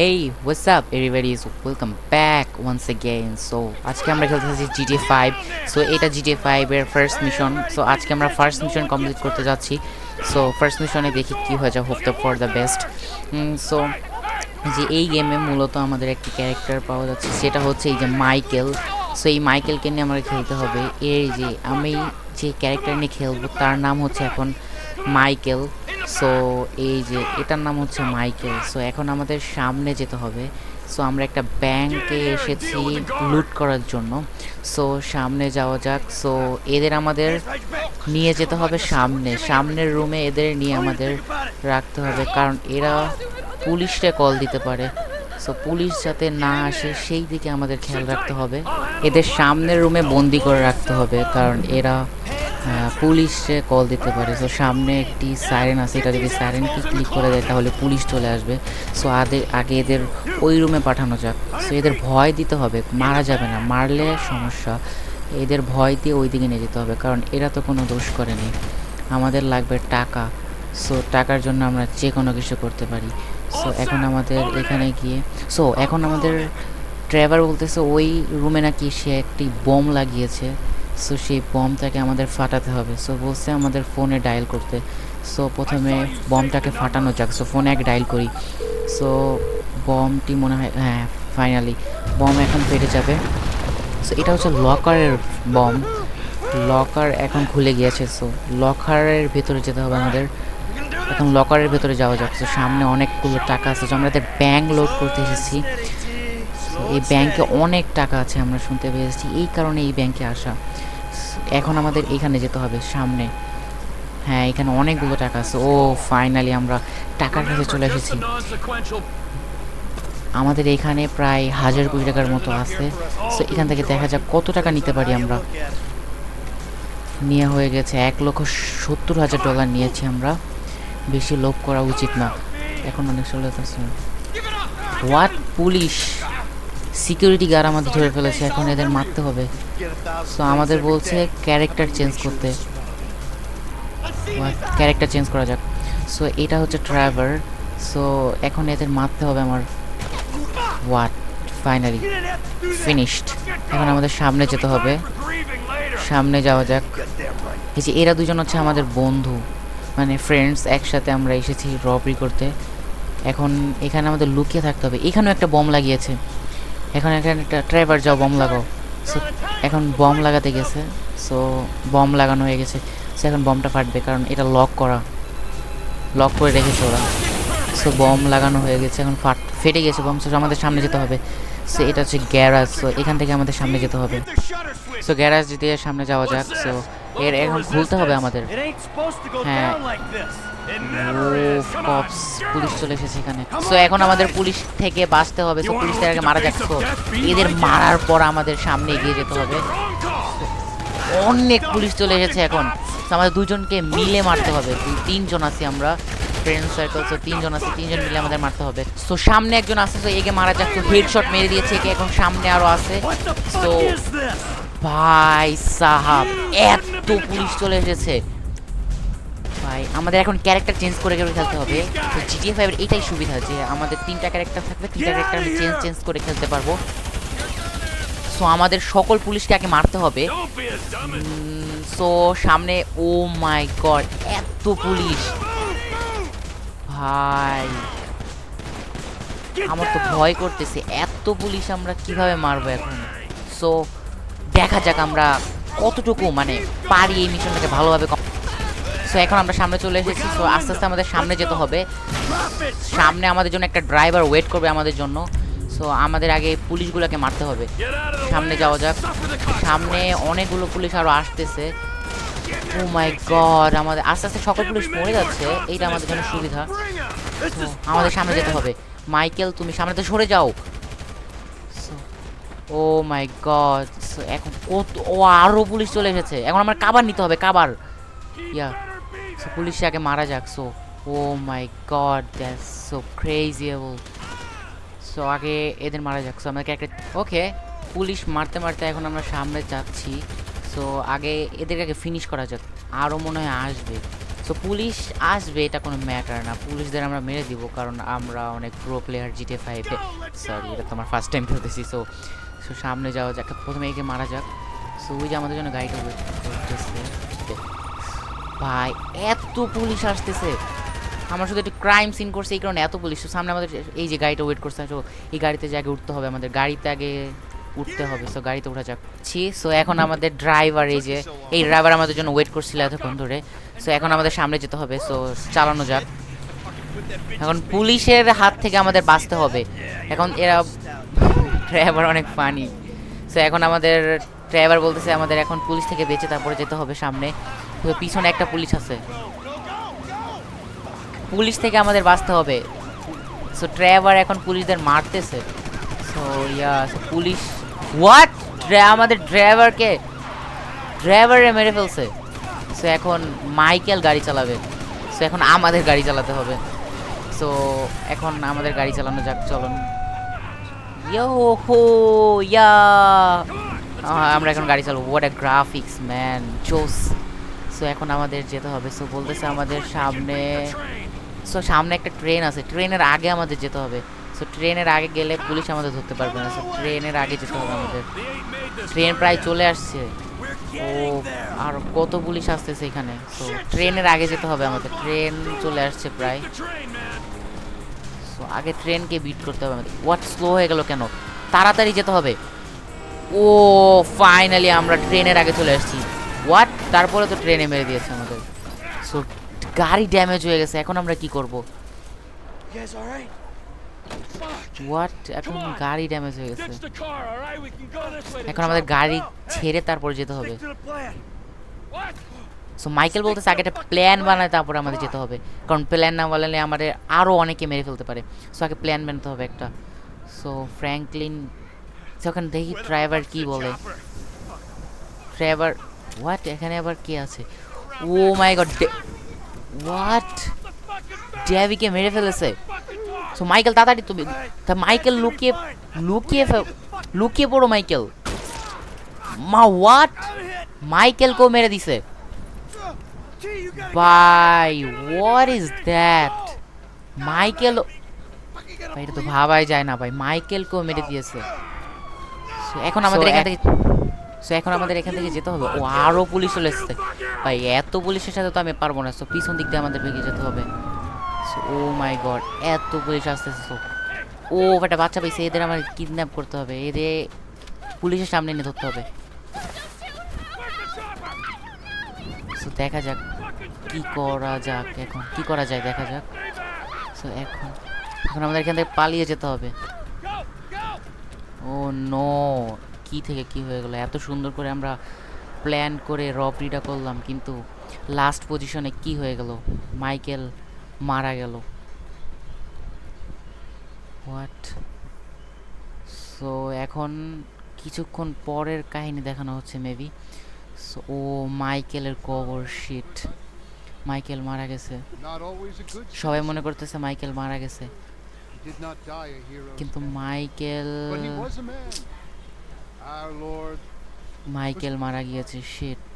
Hey, what's up everybody? So welcome back once again. So আজকে আমরা খেলতেছি GTA 5. So এটা GTA 5 এর ফার্স্ট মিশন. So আজকে আমরা ফার্স্ট মিশন কমপ্লিট করতে যাচ্ছি. So ফার্স্ট মিশনে দেখি কি হয়ে যায়, hope for the best. So যে এই গেমে মূলত আমাদের একটি ক্যারেক্টার পাওয়া যাচ্ছে, সেটা হচ্ছে এই যে মাইকেল. সো এই মাইকেলকে নিয়ে আমরা খেলতে হবে. এই যে আমি যে ক্যারেক্টার নিয়ে খেলবো তার নাম হচ্ছে এখন মাইকেল. সো এই যে এটার নাম হচ্ছে মাইকেল. সো এখন আমাদের সামনে যেতে হবে. সো আমরা একটা ব্যাংকে এসেছি লুট করার জন্য. সো সামনে যাওয়া যাক. সো এদের আমাদের নিয়ে যেতে হবে সামনের রুমে, এদের নিয়ে আমাদের রাখতে হবে, কারণ এরা পুলিশকে কল দিতে পারে. সো পুলিশ যাতে না আসে সেই দিকে আমাদের খেয়াল রাখতে হবে. এদের সামনের রুমে বন্দি করে রাখতে হবে, কারণ এরা পুলিশে কল দিতে পারে. সো সামনে একটি সাইরেন আছে, এটা যদি সাইরেনকে ক্লিক করে দেয় তাহলে পুলিশ চলে আসবে. সো আগে এদের ওই রুমে পাঠানো যাক. সো এদের ভয় দিতে হবে, মারা যাবে না, মারলে সমস্যা. এদের ভয় দিয়ে ওই দিকে নিয়ে যেতে হবে, কারণ এরা তো কোনো দোষ করেনি. আমাদের লাগবে টাকা. সো টাকার জন্য আমরা যে কোনো কিছু করতে পারি. সো এখন আমাদের এখানে গিয়ে এখন আমাদের ড্রাইভার বলতেছে ওই রুমে নাকি সে একটি বোম লাগিয়েছে. সো সেই বমটাকে আমাদের ফাটাতে হবে. সো বলছে আমাদের ফোনে ডায়াল করতে. সো প্রথমে বমটাকে ফাটানো যাক. সো ফোনে ডায়াল করি. সো বমটি মনে হয়, হ্যাঁ ফাইনালি বম এখন ফেটে যাবে. সো এটা হচ্ছে লকারের বম. লকার এখন খুলে গিয়েছে. সো লকারের ভেতরে যেতে হবে আমাদের. এখন লকারের ভেতরে যাওয়া যাক. তো সামনে অনেকগুলো টাকা আছে. তো আমরা ব্যাংক লোড করতে এসেছি. এই ব্যাংকে অনেক টাকা আছে আমরা শুনতে পেয়েছি, এই কারণে এই ব্যাংকে আসা. এখন আমাদের এখানে যেতে হবে সামনে. হ্যাঁ এখানে অনেকগুলো টাকা আছে. ও ফাইনালি আমরা টাকার কাছে চলে এসেছি. আমাদের এখানে প্রায় 1000 কোটি টাকার মতো আছে. সো এখান থেকে দেখা যাক কত টাকা নিতে পারি আমরা. নিয়ে হয়ে গেছে $1,70,000 নিয়েছি আমরা. বেশি লোভ করা উচিত না. এখন অনেক চলে যাচ্ছে. হোয়াট, পুলিশ সিকিউরিটি গার্ড আমাদের ধরে ফেলেছে. এখন এদের মারতে হবে. সো আমাদের বলছে ক্যারেক্টার চেঞ্জ করতে. ক্যারেক্টার চেঞ্জ করা যাক. সো এটা হচ্ছে ড্রাইভার. সো এখন এদের মারতে হবে আমার. What, finally finished. এখন আমাদের সামনে যেতে হবে. সামনে যাওয়া যাক. এই যে এরা দুজন হচ্ছে আমাদের বন্ধু, মানে ফ্রেন্ডস. একসাথে আমরা এসেছি রবারি করতে. এখন এখানে আমাদের লুকিয়ে থাকতে হবে. এখানেও একটা বম লাগিয়েছে. এখন এখানে একটা ড্রাইভার, যাও বম লাগাও. সো এখন বম লাগাতে গেছে. সো বম লাগানো হয়ে গেছে. সো এখন বমটা ফাটবে, কারণ এটা লক করে রেখেছে ওরা. সো বম লাগানো হয়ে গেছে. এখন ফেটে গেছে বম. সো আমাদের সামনে যেতে হবে. সো এটা হচ্ছে গ্যারাজ. সো এখান থেকে আমাদের সামনে যেতে হবে. সো গ্যারাজ দিয়ে সামনে যাওয়া যাক. সো এখন খুলতে হবে আমাদের. হ্যাঁ, কপস, পুলিশ চলে এসেছে এখানে. সো এখন আমাদের পুলিশ থেকে বাঁচতে হবে. সো পুলিশদের আগে মারা যাক. সো এদের মারার পর আমাদের সামনে এগিয়ে যেতে হবে. অনেক পুলিশ চলে এসেছে এখন. আমাদের দুজনকে মিলে মারতে হবে. তিনজন আছি আমরা, ফ্রেন্ড সার্কেল. সো তিনজন মিলে আমাদের মারতে হবে. সো সামনে একজন আছে. সো একে মারা যাক. তো হেডশট মেরে দিয়েছে একে. এখন সামনে আরো আছে. সো ভাই সাহাব, এত পুলিশ চলে এসেছে ভাই. আমাদের এখন ক্যারেক্টার চেঞ্জ করে খেলতে হবে. তো GTA 5 এর এইটাই সুবিধা যে আমাদের 3টা ক্যারেক্টার থাকবে. 3টা ক্যারেক্টার আমি চেঞ্জ করে খেলতে পারবো. সো আমাদের সকল পুলিশকে আগে মারতে হবে. সো সামনে, ও মাই গড, এত পুলিশ ভাই, আমার তো ভয় করতেছে. এত পুলিশ আমরা কিভাবে মারবো এখন. সো দেখা যাক আমরা কতটুকু মানে পারি এই মিশনটাকে ভালোভাবে. সো এখন আমরা সামনে চলে এসেছি. সো আস্তে আস্তে আমাদের সামনে যেতে হবে. সামনে আমাদের জন্য একটা ড্রাইভার ওয়েট করবে আমাদের জন্য. সো আমাদের আগে পুলিশগুলোকে মারতে হবে. সামনে যাওয়া যাক. সামনে অনেকগুলো পুলিশ আরও আসতেছে. ও মাই গড, আমাদের আস্তে আস্তে সকল পুলিশ মরে যাচ্ছে. এইটা আমাদের জন্য সুবিধা. আমাদের সামনে যেতে হবে. মাইকেল, তুমি সামনেতে সরে যাও. ও মাই গড, এখন আরও পুলিশ চলে এসেছে. এখন আমার কাবার নিতে হবে, কাবার. ইয়া, সো পুলিশকে আগে মারা যাক. So oh my god, that's so crazyable. So আগে এদের মারা যাক. সো আমাদেরকে একটা, ওকে, পুলিশ মারতে মারতে এখন আমরা সামনে যাচ্ছি. সো আগে এদেরকে আগে ফিনিশ করা যাক. আরও মনে হয় আসবে. সো পুলিশ আসবে এটা কোনো ম্যাটার না, পুলিশদের আমরা মেরে দিব, কারণ আমরা অনেক প্রো প্লেয়ার GTA 5-এ। সরি, এটা তো আমার ফার্স্ট টাইম খেলতেছি। সো সো সামনে যাওয়া যাক, প্রথমে একে মারা যাক। সো ওই যে আমাদের জন্য গাড়িটা ওয়েট করতেছে। ভাই এত পুলিশ আসতেছে, আমরা শুধু একটু ক্রাইম সিন করছে এই কারণে এত পুলিশ। সামনে আমাদের এই যে গাড়িটা ওয়েট করছে, তো এই গাড়িতে যে আগে উঠতে হবে, আমাদের গাড়িতে আগে উঠতে হবে। সো গাড়িতে ওঠা যাক। সো এখন আমাদের ড্রাইভার, এই ড্রাইভার আমাদের জন্য ওয়েট করছিল এতক্ষণ ধরে। সো এখন আমাদের সামনে যেতে হবে, সো চালানো যাক। এখন পুলিশের হাত থেকে আমাদের বাঁচতে হবে। এখন এরা ড্রাইভার অনেক ফানি। সো এখন আমাদের ড্রাইভার বলতেছে আমাদের এখন পুলিশ থেকে বেঁচে তারপরে যেতে হবে সামনে। তো পিছনে একটা পুলিশ আছে, পুলিশ থেকে আমাদের বাঁচতে হবে। সো ড্রাইভার এখন পুলিশদের মারতেছে। সো পুলিশ হোয়াট, আমাদের ড্রাইভারে মেরে ফেলছে। সো এখন মাইকেল গাড়ি চালাবে। সো এখন আমাদের গাড়ি চালাতে হবে। সো এখন আমাদের গাড়ি চালানো যাক, চলুন। আমরা এখন গাড়ি চালাবো। হোয়াট আ গ্রাফিক্স ম্যান, জোস। সো এখন আমাদের যেতে হবে। সো বলতেছে আমাদের সামনে, সো সামনে একটা ট্রেন আছে, ট্রেনের আগে আমাদের যেতে হবে। সো ট্রেনের আগে গেলে পুলিশ আমাদের ধরতে পারবে না। সো ট্রেনের আগে যেতে হবে আমাদের। ট্রেন প্রায় চলে আসছে। ও আর কত পুলিশ আসতেছে এখানে। সো ট্রেনের আগে যেতে হবে আমাদের, ট্রেন চলে আসছে প্রায়। সো আগে ট্রেনকে বিট করতে হবে আমাদের। হোয়াট, স্লো হয়ে গেল কেন? তাড়াতাড়ি যেতে হবে। ও ফাইনালি আমরা ট্রেনের আগে চলে আসছি। হোয়াট, তারপরে তো ট্রেনে মেরে দিয়েছে আমাদের। সো গাড়ি ড্যামেজ হয়ে গেছে, এখন আমরা কি করব? হোয়াট, এখন গাড়ি ড্যামেজ হয়ে গেছে, এখন আমাদের গাড়ি ছেড়ে তারপর যেতে হবে। সো মাইকেল বলতেছে আগে একটা প্ল্যান বানায় তারপর আমাদের যেতে হবে, কারণ প্ল্যান না বানালে আমাদের আরও অনেকে মেরে ফেলতে পারে। সো আগে প্ল্যান বানাতে হবে একটা। সো ফ্র্যাঙ্কলিন, যখন দেখি ড্রাইভার কি বলে। ড্রাইভার হোয়াট, এখানে আবার কে আছে? ও মাই গড, হোয়াট, ড্যাভিকে মেরে ফেলেছে। সো মাইকেল তাড়াতাড়ি তুমি, মাইকেল লুকিয়ে লুকিয়ে লুকিয়ে পড়ো মাইকেল। হোয়াট, মাইকেলকেও মেরে দিছে ভাই। হোয়াট ইজ দ্যাট, মাইকেল, ভাই এটা তো ভাবাই যায় না ভাই, মাইকেলকেও মেরে দিয়েছে। এখন আমাদের এখান থেকে যেতে হবে। ও আরো পুলিশ চলে এসেছে ভাই, এত পুলিশের সাথে তো আমি পারবো না। সো পিছন দিক দিয়ে আমাদের বেরিয়ে যেতে হবে। ও মাই গড, এত পুলিশ আসতেছে। ও একটা বাচ্চা পাইছে, এদের আমার কিডন্যাপ করতে হবে, এদের পুলিশের সামনে নিয়ে ধরতে হবে। সো দেখা যাক কি করা যাক, এখন কি করা যায় দেখা যাক। সো এখন আমাদের এখান থেকে পালিয়ে যেতে হবে। ও নো, কি থেকে কি হয়ে গেল? এত সুন্দর করে আমরা প্ল্যান করে রবরিটা করলাম, কিন্তু লাস্ট পজিশনে কি হয়ে গেল? মাইকেল মারা গেল। হোয়াট, সো এখন কিছুক্ষণ পরের কাহিনী দেখানো হচ্ছে মেবি। সো ও মাইকেলের কবর, শিট, মাইকেল মারা গেছে। সবাই মনে করতেছে মাইকেল মারা গেছে, কিন্তু মাইকেল মারা গিয়েছে, শিট।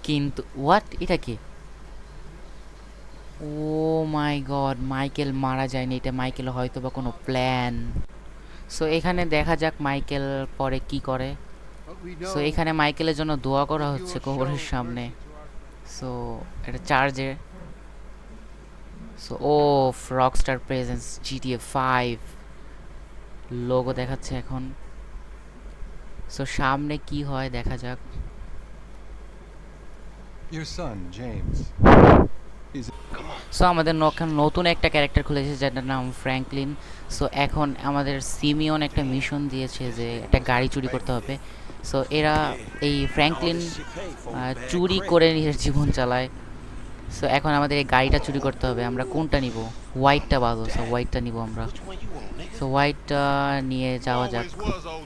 কিন্তু হোয়াট, এটা কি? ও মাই গড, মাইকেল মারা যায়নি, এটা মাইকেল হয়তো বা কোনো প্ল্যান। সো এখানে দেখা যাক মাইকেল পরে কি করে। সো এখানে মাইকেলের জন্য দোয়া করা হচ্ছে কবরের সামনে। সো এটা চার্জে। সো ও রকস্টার প্রেজেন্স GTA 5 লোগো দেখাচ্ছে এখন। সো সামনে কি হয় দেখা যাক। Your son, James. সো আমাদের নতুন একটা ক্যারেক্টার খুলেছে যেটার নাম ফ্র্যাঙ্কলিন। সো এখন আমাদের সিমিয়ন একটা মিশন দিয়েছে যে একটা গাড়ি চুরি করতে হবে। সো এরা এই ফ্র্যাঙ্কলিন চুরি করে নিজের জীবন চালায়। সো এখন আমাদের এই গাড়িটা চুরি করতে হবে। আমরা কোনটা নিব? হোয়াইটটা ভালো। সো হোয়াইটটা নিব আমরা। সো হোয়াইটটা নিয়ে যাওয়া যাক।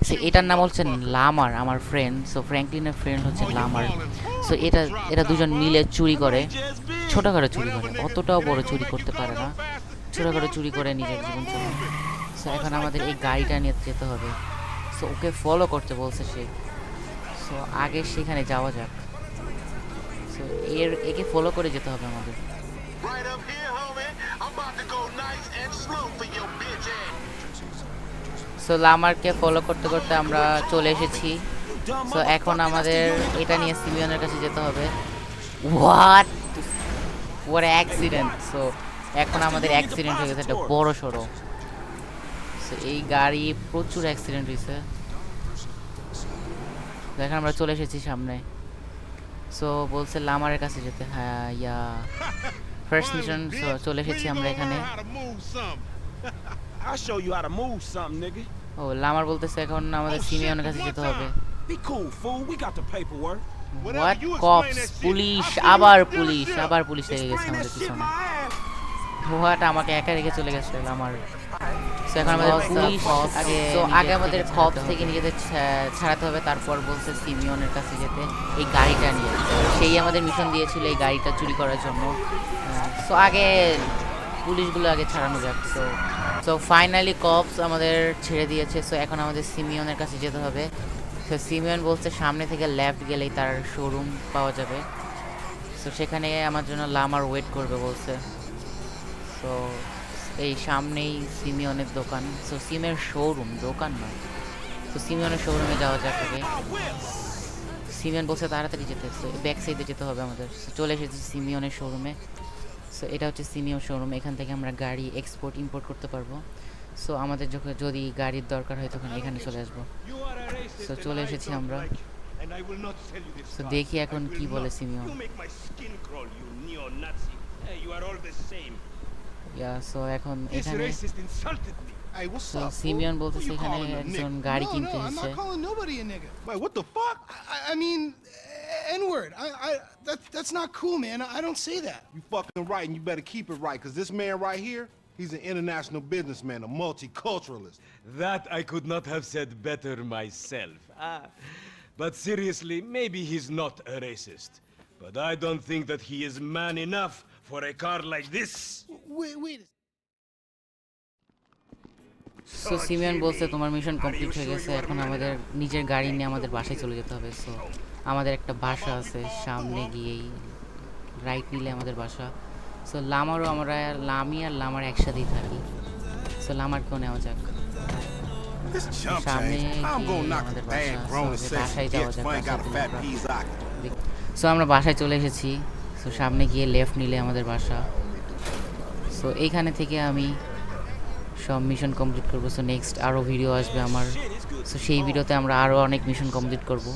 সো এটার নাম হচ্ছে লামার, আমার ফ্রেন্ড। সো ফ্র্যাঙ্কলিনের ফ্রেন্ড হচ্ছে লামার। সো এরা দুজন মিলে চুরি করে, ছোটোখাটো চুরি করে, অতটাও বড় চুরি করতে পারে না, ছোটোখাটো চুরি করে নিজের জীবন চালায়। সো সো এখন আমাদের এই গাড়িটা নিয়ে যেতে হবে। সো ওকে ফলো করতে বলছে সে। সো আগে সেখানে যাওয়া যাক। সো একে ফলো করে যেতে হবে আমাদের। Right up here, homie. I'm about to go nice and slow for your bitch ass. So লামারকে ফলো করতে করতে আমরা চলে এসেছি। সো এখন আমাদের এটা নিয়ে সিমিয়নের কাছে যেতে হবে। What accident! সো এখন আমাদের অ্যাক্সিডেন্ট হয়ে গেছে একটা বড় সড়ো। সো এই গাড়ি প্রচুর অ্যাক্সিডেন্ট হয়েছে। দেখেন আমরা চলে এসেছি সামনে। সো বলছে লামারের কাছে যেতে। হ্যাঁ ইয়া ফার্স্ট মিশন। সো চলে এসেছি আমরা এখানে। I'll show you how to move something, nigga. ও লামার বলতেছে এখন আমাদের সিমিয়নের কাছে যেতে হবে। Be cool, fool. We got the paperwork. What corps! Police! আবার পুলিশ লেগে গেছে আমাদের পিছনে। হোয়াট আমাকে একা রেখে চলে গেছে লামার। সো এখন আমাদের পুলিশ আগে আমাদের কপস থেকে নিজেদের ছাড়াতে হবে, তারপর বলছে সিমিয়নের কাছে যেতে এই গাড়িটা নিয়ে। সেই আমাদের মিশন দিয়েছিল এই গাড়িটা চুরি করার জন্য। সো আগে পুলিশগুলো আগে ছাড়ানো যাক। সো ফাইনালি কপস আমাদের ছেড়ে দিয়েছে। সো এখন আমাদের সিমিয়নের কাছে যেতে হবে। সো সিমিয়ন বলছে সামনে থেকে লেফট গেলেই তার শোরুম পাওয়া যাবে। সো সেখানে আমার জন্য লামার ওয়েট করবে বলছে। সো এই সামনেই সিমিয়নের দোকান। সো সিমের শোরুম, দোকান নয়। তো সিমিয়নের শোরুমে যাওয়া যাক আগে। সিমিয়ন বলছে তাড়াতাড়ি যেতে। সো ব্যাক সাইডে যেতে হবে আমাদের। চলে এসেছি সিমিয়নের শোরুমে। সো এটা হচ্ছে সিমিয়ন শোরুম। এখান থেকে আমরা গাড়ি এক্সপোর্ট ইম্পোর্ট করতে পারবো। সো আমাদের যদি গাড়ির দরকার হয় তখন এখানে চলে আসবো। সো চলে এসেছি আমরা। সো দেখি এখন কি বলে সিমিয়ন। ইয়া সো এখন এখানে Hey, what's সো up? সিমিয়ন বলতেছে Who you এখানে calling a একজন nigga? গাড়ি No, কিনতে no, I'm এসেছে। not calling nobody a nigga. Wait, what the fuck? I mean, N-word. That's not cool, man. I don't say that. You fucking right, and you better keep it right, because this man right here, he's an international businessman, a multiculturalist. That I could not have said better myself. But seriously, maybe he's not a racist. But I don't think that he is man enough for a car like this. Wait. So Simeon বলছে তোমার mission complete হয়ে গেছে, এখন আমাদের নিজের গাড়ি নিয়ে আমাদের বাসায় চলে যেতে হবে। সো আমাদের একটা বাসা আছে সামনে গিয়েই রাইট নিলে আমাদের বাসা। সো লামারও লামি আর লামার একসাথেই থাকি। সো লামারকেও নেওয়া যাক। This chump সামনে change. I'm গিয়ে gonna knock আমাদের a বাসা। bad grown and so sexy বাসায় যাওয়া bitch যাক। if I ain't got a fat বাসায় peas eye. সো আমরা বাসায় চলে এসেছি। সো সামনে গিয়ে লেফট নিলে আমাদের বাসা। সো এইখানে থেকে আমি সব মিশন কমপ্লিট করবো। সো নেক্সট আরও ভিডিও আসবে আমার। সো সেই ভিডিওতে আমরা আরও অনেক মিশন কমপ্লিট করব।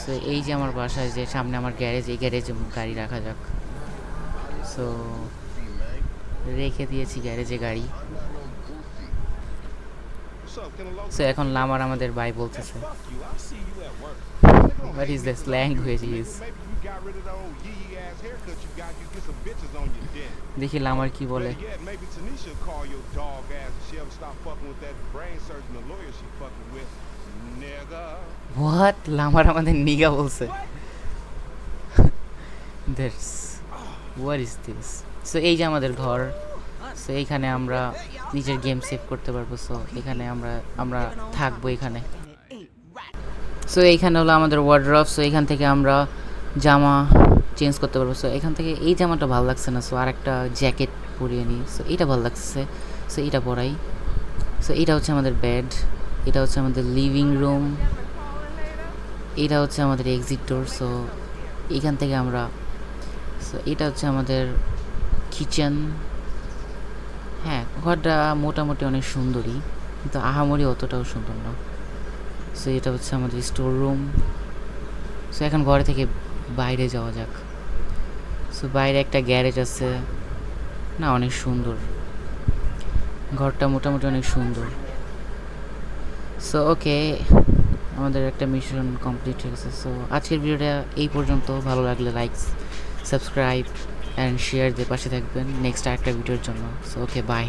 সো এই যে আমার বাসায় যে সামনে আমার গ্যারেজ, এই গ্যারেজে গাড়ি রাখা যাক। সো রেখে দিয়েছি গ্যারেজে গাড়ি। সো এখন লামার আমাদের বাই বলতেছে। What is this language is? Maybe you got rid of the old yee ass haircut you got, you get some bitches on your dick. দেখি লামার কি বলে। Yeah, maybe Tanisha will call your dog ass if she ever stop fucking with that brain surgeon, the lawyer she fucking with. Nigga. What! Lamar আমাদের nigga বলছে। That's what is this? So এই যে আমাদের ঘর। So এইখানে আমরা নিজের game save করতে পারবো। সো এখানে আমরা থাকবো এখানে। সো এইখানে হলো আমাদের ওয়ার্ড্রপ। সো এখান থেকে আমরা জামা চেঞ্জ করতে পারবো। সো এখান থেকে এই জামাটা ভালো লাগছে না, সো আরেকটা জ্যাকেট পরিয়ে নিই। সো এইটা ভালো লাগছে, সো এইটা পরাই। সো এইটা হচ্ছে আমাদের বেড, এটা হচ্ছে আমাদের লিভিং রুম, এটা হচ্ছে আমাদের এক্সিট ডোর। সো এইখান থেকে আমরা, সো এটা হচ্ছে আমাদের কিচেন। হ্যাঁ, ঘরটা মোটামুটি অনেক সুন্দরই, কিন্তু আহামরি অতটাও সুন্দর না। সো এটা হচ্ছে আমাদের স্টোর রুম। সো এখন ঘরে থেকে বাইরে যাওয়া যাক। সো বাইরে একটা গ্যারেজ আছে, না অনেক সুন্দর ঘরটা, মোটামুটি অনেক সুন্দর। সো ওকে, আমাদের একটা মিশন কমপ্লিট হয়ে গেছে। সো আজকের ভিডিওটা এই পর্যন্ত। ভালো লাগলে লাইক, সাবস্ক্রাইব অ্যান্ড শেয়ার দিয়ে পাশে থাকবেন নেক্সট আরেকটা ভিডিওর জন্য। So okay, by.